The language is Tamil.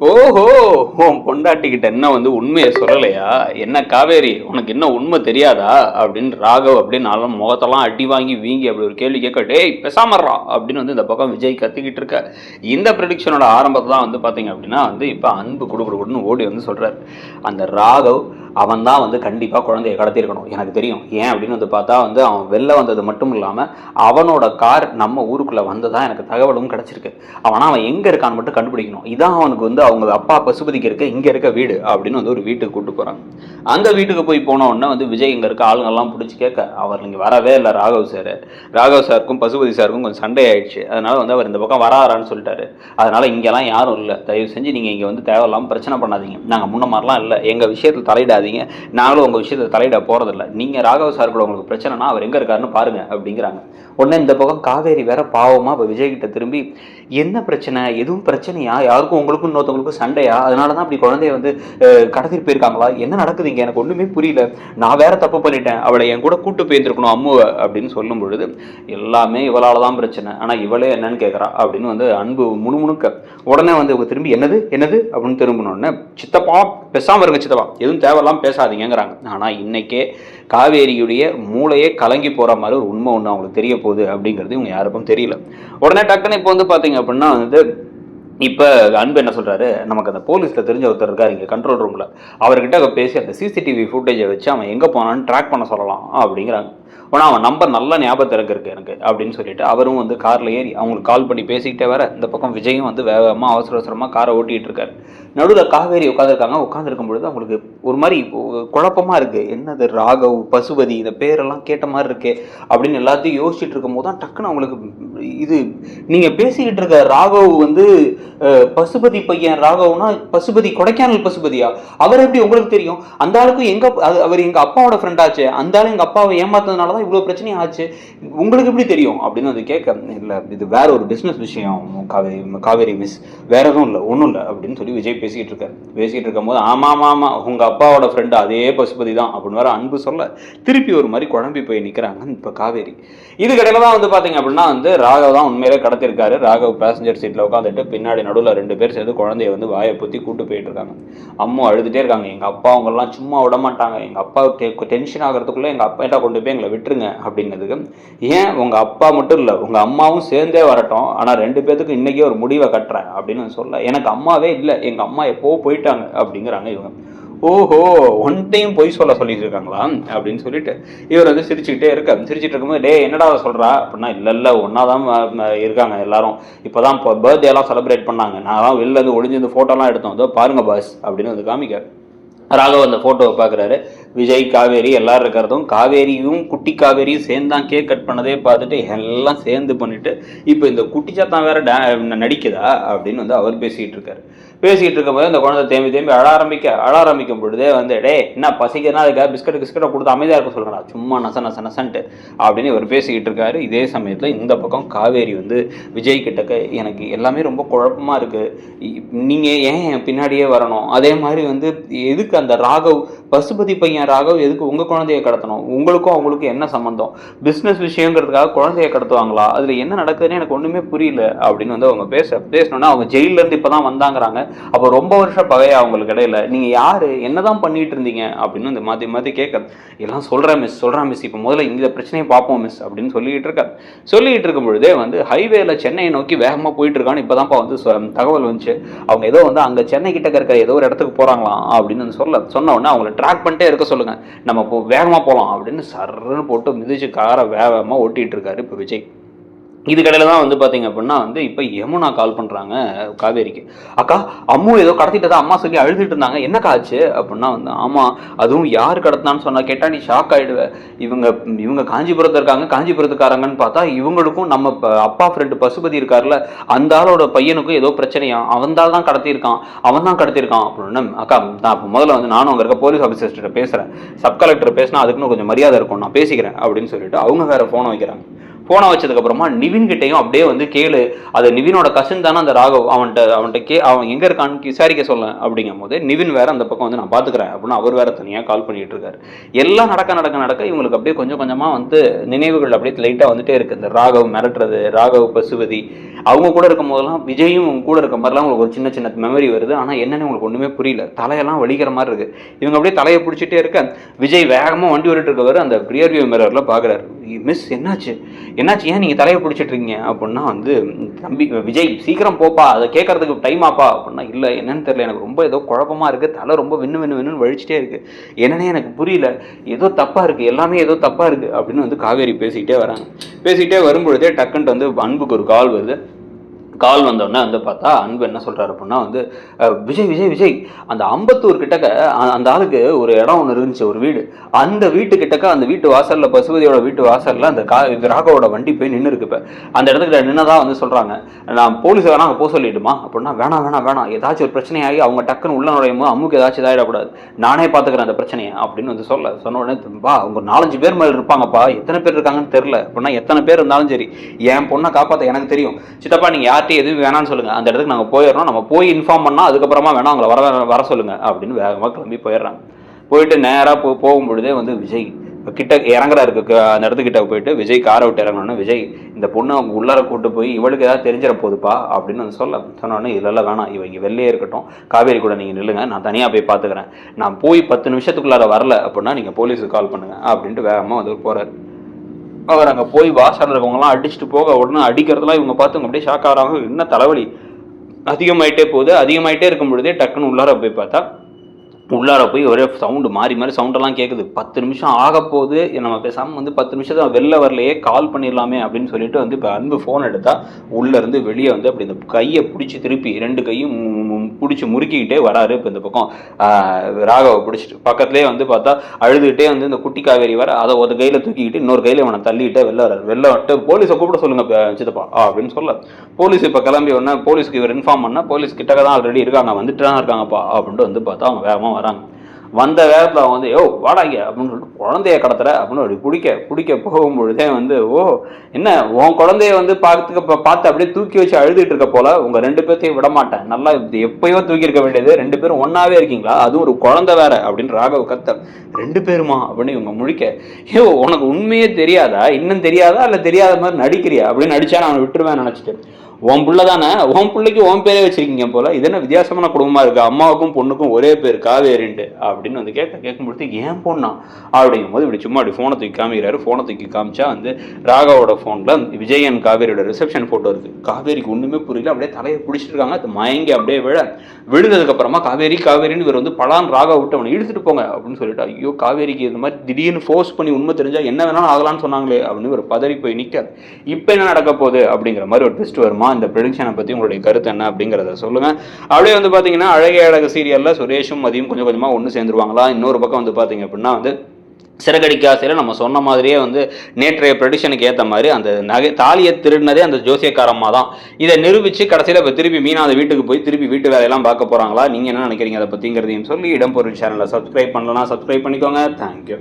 ஓஹோ! உன் பொண்டாட்டிகிட்ட இன்னும் உண்மைய சொல்லலையா? என்ன காவேரி உனக்கு இன்னும் உண்மை தெரியாதா? அப்படின்னு ராகவ் அப்படின்னு முகத்தெல்லாம் அடி வாங்கி வீங்கி அப்படி ஒரு கேள்வி கேட்க, டேய் பேசாம இருடா அப்படின்னு இந்த பக்கம் விஜய் கத்திக்கிட்டு இருக்க. இந்த ப்ரெடிக்ஷனோட ஆரம்பத்துல தான் பார்த்தீங்க அப்படின்னா இப்ப அன்பு குடுகுடுன்னு ஓடி சொல்றாரு. அந்த ராகவ் அவன் தான் கண்டிப்பா குழந்தைய கடத்தியிருக்கணும். எனக்கு தெரியும். ஏன் அப்படின்னு பார்த்தா அவன் வெளில வந்தது மட்டும் இல்லாம அவனோட கார் நம்ம ஊருக்குள்ள வந்ததா எனக்கு தகவலும் கிடைச்சிருக்கு. அவன் எங்க இருக்கான்னு மட்டும் கண்டுபிடிக்கணும். இதான் அவனுக்கு அவங்க அப்பா பசுபதிக்கு இருக்க இங்க இருக்க வீடு அப்படின்னு ஒரு வீட்டுக்கு கூட்டு போறாங்க. அந்த வீட்டுக்கு போய் போன உடனே விஜய் இங்க இருக்க ஆளுங்கெல்லாம் பிடிச்சி கேட்க, அவர் இங்க வரவே இல்லை. ராகவ் சாருக்கும் பசுபதி சாருக்கும் கொஞ்சம் சண்டை ஆயிடுச்சு. அதனால அவர் இந்த பக்கம் வராரான்னு சொல்லிட்டாரு. அதனால இங்கெல்லாம் யாரும் இல்லை, தயவு செஞ்சு நீங்க இங்க தேவையில்லாம பிரச்சனை பண்ணாதீங்க, நாங்க முன்ன மாதிரிலாம் இல்லை, எங்க விஷயத்துல தலையிடாதீங்க, நாங்களும் உங்க விஷயத்துல தலையிட போறதில்லை, நீங்க ராகவ் சார் கூட உங்களுக்கு பிரச்சனைனா அவர் எங்க இருக்காருன்னு பாருங்க அப்படிங்கிறாங்க. உடனே இந்த பக்கம் காவேரி வேற பாவமா விஜய் கிட்ட திரும்பி, என்ன பிரச்சனை, எதுவும் பிரச்சனையா, யாருக்கும் உங்களுக்கும் இன்னொருத்தவங்களுக்கும் சண்டையா, அதனாலதான் அப்படி குழந்தைய கடத்திட்டு போயிருக்காங்களா, என்ன நடக்குதுங்க, எனக்கு ஒண்ணுமே புரியல, நான் வேற தப்பு பண்ணிட்டேன், அவளை என் கூட கூட்டு போயிருந்திருக்கணும் அம்முவை அப்படின்னு சொல்லும் பொழுது, எல்லாமே இவளாலதான் பிரச்சனை, ஆனா இவளே என்னன்னு கேட்கறா அப்படின்னு அன்பு முணுமுணுக்க. உடனே இவங்க திரும்பி என்னது என்னது அப்படின்னு திரும்பினோடனே, சித்தப்பா பேசாம இருங்க சித்தப்பா, எதுவும் தேவையில்லாம பேசாதீங்கிறாங்க. ஆனா இன்னைக்கே காவேரியுடைய மூளையே கலங்கி போற மாதிரி ஒரு உண்மை ஒண்ணு அவங்களுக்கு தெரிய போகுது அப்படிங்கிறது இவங்க யாருக்கும் தெரியல. உடனே டக்குன்னு இப்போ பாத்தீங்க அப்படின்னா இப்ப அன்பு என்ன சொல்றாரு, நமக்கு அந்த போலீஸ்ல தெரிஞ்ச ஒருத்தர் இருக்காரு இங்க கண்ட்ரோல் ரூம்ல, அவர்கிட்ட பேசி அந்த சிசிடிவி ஃபுட்டேஜை வச்சு அவன் எங்க போனான்னு ட்ராக் பண்ண சொல்லலாம் அப்படிங்கிறாங்க. ஆனால் அவன் நம்பர் நல்ல ஞாபகத்தில் இருக்கு எனக்கு அப்படின்னு சொல்லிட்டு அவரும் காரில் ஏறி அவங்களுக்கு கால் பண்ணி பேசிக்கிட்டே வர, இந்த பக்கம் விஜயும் வேகமாக அவசர அவசரமாக காரை ஓட்டிகிட்டு இருக்காரு. நடுவில் காவேரி உட்காந்துருக்கும் பொழுது அவங்களுக்கு ஒரு மாதிரி குழப்பமா இருக்கு. என்னது ராகவ் பசுபதி இந்த பேரெல்லாம் கேட்ட மாதிரி இருக்கே அப்படின்னு எல்லாத்தையும் யோசிச்சுட்டு இருக்கும் போது தான் டக்குன்னு அவங்களுக்கு இது, நீங்க பேசிக்கிட்டு இருக்க ராகவ் பசுபதி பையன் ராகவ்னா பசுபதி கொடைக்கானல் பசுபதியா, அவர் எப்படி உங்களுக்கு தெரியும், அந்த ஆளுக்கும் எங்க அவர் எங்க அப்பாவோட ஃப்ரெண்ட் ஆச்சு, அந்த ஆளு எங்க அப்பாவை ஏமாத்ததுனாலதான் இவ்வளவு பிரச்சனையும் ஆச்சு, உங்களுக்கு எப்படி தெரியும் அப்படின்னு கேட்க, இல்ல இது வேற ஒரு பிசினஸ் விஷயம் காவேரி மிஸ், வேற எதுவும் இல்லை ஒன்றும் இல்லை அப்படின்னு சொல்லி விஜய் பேசிக்கிட்டு இருக்காரு. பேசிக்கிட்டு இருக்கும் போது ஆமா ஆமா ஆமா உங்க அப்பாவோட ஃப்ரெண்டு அதே பசுபதி தான் அப்படின்னு வேற அன்பு சொல்ல, திருப்பி ஒரு மாதிரி குழம்பி போய் நிற்கிறாங்க இப்போ காவேரி. இதுக்கிடையில தான் பாத்தீங்க அப்படின்னா ராகவ் தான் உண்மையிலே கடத்திருக்காரு. ராகவ் பேசஞ்சர் சீட்ல உட்காந்துட்டு பின்னாடி நடுவில் 2 பேர் சேர்ந்து குழந்தைய வாயை பொத்தி கூட்டு போயிட்டு இருக்காங்க. அம்மா அழுதுட்டே இருக்காங்க, எங்க அப்பா அவங்க எல்லாம் சும்மா விட மாட்டாங்க, எங்க அப்பா டென்ஷன் ஆகிறதுக்குள்ள எங்க அப்பா கொண்டு போய் எங்களை விட்டுருங்க அப்படின்னதுக்கு, ஏன் உங்க அப்பா மட்டும் இல்ல உங்க அம்மாவும் சேர்ந்தே வரட்டும், ஆனா 2 பேத்துக்கும் இன்னைக்கே ஒரு முடிவை கட்டுறேன் அப்படின்னு சொல்ல, எனக்கு அம்மாவே இல்லை, எங்க அம்மா எப்போ போயிட்டாங்க அப்படிங்கிறாங்க இவங்க. ஓஹோ ஒன் டைம் பொய் சொல்லிட்டு இருக்காங்களா அப்படின்னு சொல்லிட்டு இவர் சிரிச்சுக்கிட்டே சிரிச்சுட்டு இருக்கும்போது, டே என்னடா சொல்றா அப்படின்னா, இல்ல ஒன்னாதான் இருக்காங்க எல்லாரும், இப்பதான் பர்த்டே எல்லாம் செலிப்ரேட் பண்ணாங்க, நான் வெளில ஒளிஞ்சு போட்டோலாம் எடுத்தோம், அதோ பாருங்க பாஸ் அப்படின்னு காமிக்க. ராகவ் அந்த போட்டோவை பார்க்குறாரு. விஜய் காவேரி எல்லாரும் இருக்கிறதும், காவேரியும் குட்டி காவேரியும் சேர்ந்து தான் கேக் கட் பண்ணதே பார்த்துட்டு எல்லாம் சேர்ந்து பண்ணிட்டு இப்போ இந்த குட்டி சத்தான் வேற நடிக்குதா அப்படின்னு அவர் பேசிக்கிட்டு இருக்காரு. பேசிக்கிட்டு இருக்கும்போது அந்த குழந்தை தேம்பி அழ ஆரம்பிக்கும் பொழுதே டே என்ன பசிக்கிறனா அதுக்காக பிஸ்கட்டை கொடுத்து அமைதியாக இருக்க சொல்கிறா, சும்மா நசன்ட்டு அப்படின்னு இவர் பேசிக்கிட்டு இருக்காரு. இதே சமயத்தில் இந்த பக்கம் காவேரி விஜய் கிட்டக்க, எனக்கு எல்லாமே ரொம்ப குழப்பமா இருக்கு, நீங்கள் ஏன் என் பின்னாடியே வரணும், அதே மாதிரி எதுக்கு அந்த ராகவ் பசுபதி பையன் ராகவ் எதுக்கு உங்க குழந்தைய கடத்தணும், உங்களுக்கும் அவங்களுக்கும் என்ன சம்பந்தம், பிசினஸ் விஷயங்கிறதுக்காக குழந்தைய கடத்துவாங்களா, அதுல என்ன நடக்குதுன்னு எனக்கு ஒண்ணுமே புரியல அப்படின்னு அவங்க பேசணும்னா, அவங்க ஜெயில இருந்து இப்பதான் வந்தாங்கிறாங்க, அப்போ ரொம்ப வருஷம் பகையா அவங்களுக்கு இடையில, நீங்க யாரு என்னதான் பண்ணிட்டு இருந்தீங்க அப்படின்னு மாத்தி கேட்க, எல்லாம் சொல்றேன் மிஸ் இப்ப முதல்ல இந்த பிரச்சனையை பார்ப்போம் மிஸ் அப்படின்னு சொல்லிட்டு இருக்கும் பொழுதே ஹைவேல சென்னையை நோக்கி வேகமா போயிட்டு இருக்கான்னு இப்பதான் தகவல் வந்துச்சு. அவங்க ஏதோ அங்க சென்னை கிட்ட இருக்கிற ஏதோ ஒரு இடத்துக்கு போறாங்களாம் அப்படின்னு சொன்ன உடனே அவங்களை ட்ராக் பண்ணிட்டே இருக்க சொல்லுங்க, நம்ம வேகமா போலாம் அப்படின்னு சர்ன்னு போட்டு மிதிச்சு காரை வேகமா ஓட்டிட்டு இருக்காரு இப்ப விஜய். இதுக்கடையில தான் பாத்தீங்க அப்படின்னா இப்ப யமுனா கால் பண்றாங்க காவேரிக்கு, அக்கா அம்மு ஏதோ கடத்திட்டதா அம்மா சொல்லி அழுதுட்டு இருந்தாங்க, என்னக்கா ஆச்சு அப்படின்னா ஆமா அதுவும் யாரு கடத்தினான்னு சொன்னா கேட்டா நீ ஷாக் ஆயிடுவ, இவங்க காஞ்சிபுரத்துல இருக்காங்க, காஞ்சிபுரத்துக்காரங்கன்னு பார்த்தா இவங்களுக்கும் நம்ம அப்பா ஃப்ரெண்டு பசுபதி இருக்காருல்ல அந்த ஆளோட பையனுக்கும் ஏதோ பிரச்சனையா, அவன் தான் கடத்திருக்கான் அப்படின்னு. அக்கா நான் முதல்ல நானும் அங்க இருக்க போலீஸ் ஆபீசர்கிட்ட பேசுறேன், சப் கலெக்டர் பேசினா அதுக்குன்னு கொஞ்சம் மரியாதை இருக்கும், நான் பேசிக்கிறேன் அப்படின்னு சொல்லிட்டு அவங்க வேற போனை வைக்கிறாங்க. போனை வச்சதுக்கு அப்புறமா நிவின் கிட்டையும் அப்படியே கேளு, அது நிவினோட கசின் தானே அந்த ராகவ், அவன்கிட்ட அவன் எங்க இருக்கான்னு விசாரிக்க சொல்ல அப்படிங்கும் போது, நிவின் வேற அந்த பக்கம் நான் பாத்துக்கிறேன் அப்படின்னு அவர் வேற தனியா கால் பண்ணிட்டு இருக்காரு. எல்லாம் நடக்க இவங்களுக்கு அப்படியே கொஞ்சம் கொஞ்சமா நினைவுகள் அப்படியே லைட்டா வந்துட்டே இருக்கு. இந்த ராகவ் மிரட்டுறது, ராகவ் பசுபதி அவங்க கூட இருக்கும் போதெல்லாம் விஜயும் கூட இருக்க மாதிரிலாம் உங்களுக்கு ஒரு சின்ன சின்ன மெமரி வருது. ஆனால் என்னன்னு உங்களுக்கு ஒன்றுமே புரியல. தலையெல்லாம் வலிக்கிற மாதிரி இருக்கு. இவங்க அப்படியே தலையை பிடிச்சிட்டே இருக்க விஜய் வேகமாக வண்டி ஓடிட்டு இருக்கவர் அந்த ரியர் வியூ மிரரில் பார்க்குறாரு. மிஸ் என்னாச்சு என்னாச்சு, ஏன் நீங்கள் தலையை பிடிச்சிட்டு இருக்கீங்க அப்படின்னா வந்து தம்பி விஜய் சீக்கிரம் போப்பா, அதை கேட்கறதுக்கு டைம் ஆப்பா அப்படின்னா இல்லை என்னன்னு தெரியல, எனக்கு ரொம்ப ஏதோ குழப்பமா இருக்குது, தலை ரொம்ப வின்னு வழிச்சிட்டே இருக்கு, என்னன்னே எனக்கு புரியல, ஏதோ தப்பாக இருக்குது, எல்லாமே ஏதோ தப்பாக இருக்குது அப்படின்னு வந்து காவேரி பேசிக்கிட்டே வராங்க. பேசிக்கிட்டே வரும்பொழுதே டக்குன்ட்டு வந்து அன்புக்கு ஒரு கால் வருது. கால் வந்தோடனே வந்து பார்த்தா அன்பு என்ன சொல்கிறாரு அப்படின்னா வந்து விஜய் விஜய் விஜய் அந்த அம்பத்தூர் கிட்டக்க அந்த ஆளுக்கு ஒரு இடம் ஒன்று இருந்துச்சு, ஒரு வீடு. அந்த வீட்டு கிட்டக்க அந்த வீட்டு வாசலில் பசுபதியோட வீட்டு வாசலில் அந்த ராகவோட வண்டி போய் நின்று இருக்கு. இப்போ அந்த இடத்துக்கு நின்னதான் வந்து சொல்கிறாங்க, நான் போலீஸ் வேணா அங்கே போக சொல்லிட்டுமா அப்படின்னா வேணாம் வேணாம் வேணாம், ஏதாச்சும் ஒரு பிரச்சனையாகி அவங்க டக்குன்னு உள்ள நுழையும் போது அம்முக்கு ஏதாச்சும் இதாகிடக்கூடாது, நானே பார்த்துக்கிறேன் அந்த பிரச்சனையை அப்படின்னு வந்து சொன்ன உடனே பா அவங்க 4-5 பேர் மேலே இருப்பாங்கப்பா, எத்தனை பேர் இருக்காங்கன்னு தெரில அப்படின்னா எத்தனை பேர் இருந்தாலும் சரி என் பொண்ணை காப்பாற்ற எனக்கு தெரியும் சித்தப்பா, நீங்கள் யார்கிட்ட எதுவும் வேணாம்னு சொல்லுங்க, அந்த இடத்துக்கு நாங்கள் போயிடுறோம், நம்ம போய் இன்ஃபார்ம் பண்ணால் அதுக்கப்புறமா வேணாம் அவங்கள வர சொல்லுங்க அப்படின்னு வேகமாக கிளம்பி போயிடுறாங்க. போயிட்டு நேராக போகும்பொழுதே வந்து விஜய் கிட்ட இறங்குறாருக்கு. அந்த இடத்துக்கிட்ட போயிட்டு விஜய் காரை விட்டு இறங்கணும்னா விஜய் இந்த பொண்ணு அவங்க உள்ளார கூட்டு போய் இவளுக்கு ஏதாவது தெரிஞ்சிட போகுதுப்பா அப்படின்னு வந்து சொன்னோன்னே இல்லைல்ல வேணாம், இவங்க வெளியே இருக்கட்டும், காவேரி கூட நீங்கள் நில்லுங்க, நான் தனியாக போய் பார்த்துக்கிறேன், நான் போய் 10 நிமிஷத்துக்குள்ளார வரல அப்படின்னா நீங்கள் போலீஸுக்கு கால் பண்ணுங்க அப்படின்ட்டு வேகமாக வந்து போகிறார். அவர் அங்கே போய் வாசலில் இருக்கவங்களாம் அடிச்சுட்டு போக உடனே அடிக்கிறதுலாம் இவங்க பார்த்து அப்படியே ஷாக் ஆகிறாங்க. என்ன தலைவலி அதிகமாயிட்டே போகுது. அதிகமாயிட்டே இருக்கும் பொழுதே டக்குன்னு உள்ளார போய் பார்த்தா உள்ளார போய் ஒரே சவுண்டு மாறி மாறி சவுண்டெல்லாம் கேட்குது. 10 நிமிஷம் ஆக போகுது, நம்ம பேசாமல் வந்து 10 நிமிஷத்தை வெளில வரலையே, கால் பண்ணிடலாமே அப்படின்னு சொல்லிட்டு வந்து இப்போ அன்பு ஃபோன் எடுத்தால் உள்ளேருந்து வெளியே வந்து அப்படி இந்த கையை பிடிச்சி திருப்பி 2 கையும் பிடிச்சி முறுக்கிக்கிட்டே வராரு. இப்போ இந்த பக்கம் ராகவை பிடிச்சிட்டு பக்கத்துலேயே வந்து பார்த்தா அழுதுகிட்டே வந்து இந்த குட்டி காவேரி வர, அதை ஒரு கையில் தூக்கிக்கிட்டு இன்னொரு கையில் அவனை தள்ளிக்கிட்டே வெளில வராரு. வெளில விட்டு போலீஸை கூப்பிட சொல்லுங்க சித்தப்பா அப்படின்னு சொல்ல போலீஸ் இப்போ கிளம்பி உடனே போலீஸ்க்கு இவர் இன்ஃபார்ம் பண்ணால் போலீஸ் கிட்டக்க தான் ஆல்ரெடி இருக்காங்க, வந்துட்டு தான் இருக்காங்கப்பா அப்படின்ட்டு வந்து பார்த்தா அவங்க வேகமாக வராங்க. வந்த வேகத்தில் அவன் வந்து வாடாங்க அப்படின்னு சொல்லிட்டு குழந்தைய கடத்துற அப்படின்னு அப்படி பிடிக்க போகும்பொழுதே வந்து என்ன உன் குழந்தைய வந்து பார்த்து அப்படியே தூக்கி வச்சு அழுதுட்டு இருக்க போல, உங்க 2 பேர்த்தையும் விட மாட்டேன், நல்லா எப்பயோ தூக்கி இருக்க வேண்டியது, 2 பேரும் ஒன்னாவே இருக்கீங்களா, அதுவும் ஒரு குழந்தை வேற அப்படின்னு ராகவ் கத்த. 2 பேருமா அப்படின்னு இவங்க முழிக்க, உனக்கு உண்மையே தெரியாதா, இன்னும் தெரியாதா இல்லை தெரியாத மாதிரி நடிக்கிறியா அப்படின்னு நடிச்சா நான் விட்டுருவேன் நினைச்சிட்டு, உன் பிள்ளை தானே, உன் பிள்ளைக்கு உன் பேரே வச்சிருக்கீங்க போல, இது என்ன வித்தியாசமான குடும்பமா இருக்கு, அம்மாவுக்கும் பொண்ணுக்கும் ஒரே பேர் காவேரின்ட்டு அப்படின்னு வந்து கேட்கும்பொழுது ஏன் பொண்ணா அப்படிங்கும் போது இப்படி சும்மா அப்படி ஃபோனை தூக்கி காமிக்கிறாரு. ஃபோனை தூக்கி காமிச்சா வந்து ராகாவோட ஃபோனில் விஜய் அண்ட் காவேரியோட ரிசப்ஷன் ஃபோட்டோ இருக்கு. காவேரிக்கு ஒன்றுமே புரியல, அப்படியே தலையை பிடிச்சிட்டு இருக்காங்க. அது மயங்கி அப்படியே விழுந்ததுக்கு அப்புறமா காவேரின்னு இவர் வந்து பலான் ராகா விட்டு அவனை இழுத்துட்டு போங்க அப்படின்னு சொல்லிட்டு, ஐயோ காவேரிக்கு இந்த மாதிரி திடீர்னு ஃபோர்ஸ் பண்ணி உண்மை தெரிஞ்சா என்ன வேணாலும் ஆகலான்னு சொன்னாங்களே அப்படின்னு ஒரு பதறி போய் நிற்க, இப்போ என்ன நடக்க போகுது அப்படிங்கிற மாதிரி ஒரு ட்விஸ்ட் வருமா. இந்த ப்ரெடிக்ஷனை பற்றி உங்களுடைய கருத்து என்ன அப்படிங்கிறத சொல்லுங்க. அப்படியே வந்து பார்த்தீங்கன்னா அழகே அழகு சீரியலில் சுரேஷும் மதியும் கொஞ்சம் கொஞ்சமாக ஒன்று சேர்ந்துருவாங்களா. இன்னொரு பக்கம் வந்து பார்த்தீங்க அப்படின்னா வந்து சிறகடிக்க ஆசையில் நம்ம சொன்ன மாதிரியே வந்து நேற்றைய ப்ரெடிக்ஷனுக்கு ஏற்ற மாதிரி அந்த தாலியை திருடினதே அந்த ஜோசியக்காரம்மா தான். இதை நிரூபித்து கடைசியில் இப்போ திருப்பி மீனா அந்த வீட்டுக்கு போய் திருப்பி வீட்டு வேலையெல்லாம் பார்க்க போகிறாங்களா. நீங்கள் என்ன நினைக்கிறீங்க அதை பற்றிங்கிறதையும் சொல்லி இடம்பொருள் சேனலை சப்ஸ்கிரைப் பண்ணலன்னா சப்ஸ்கிரைப் பண்ணிக்கோங்க. தேங்க்யூ.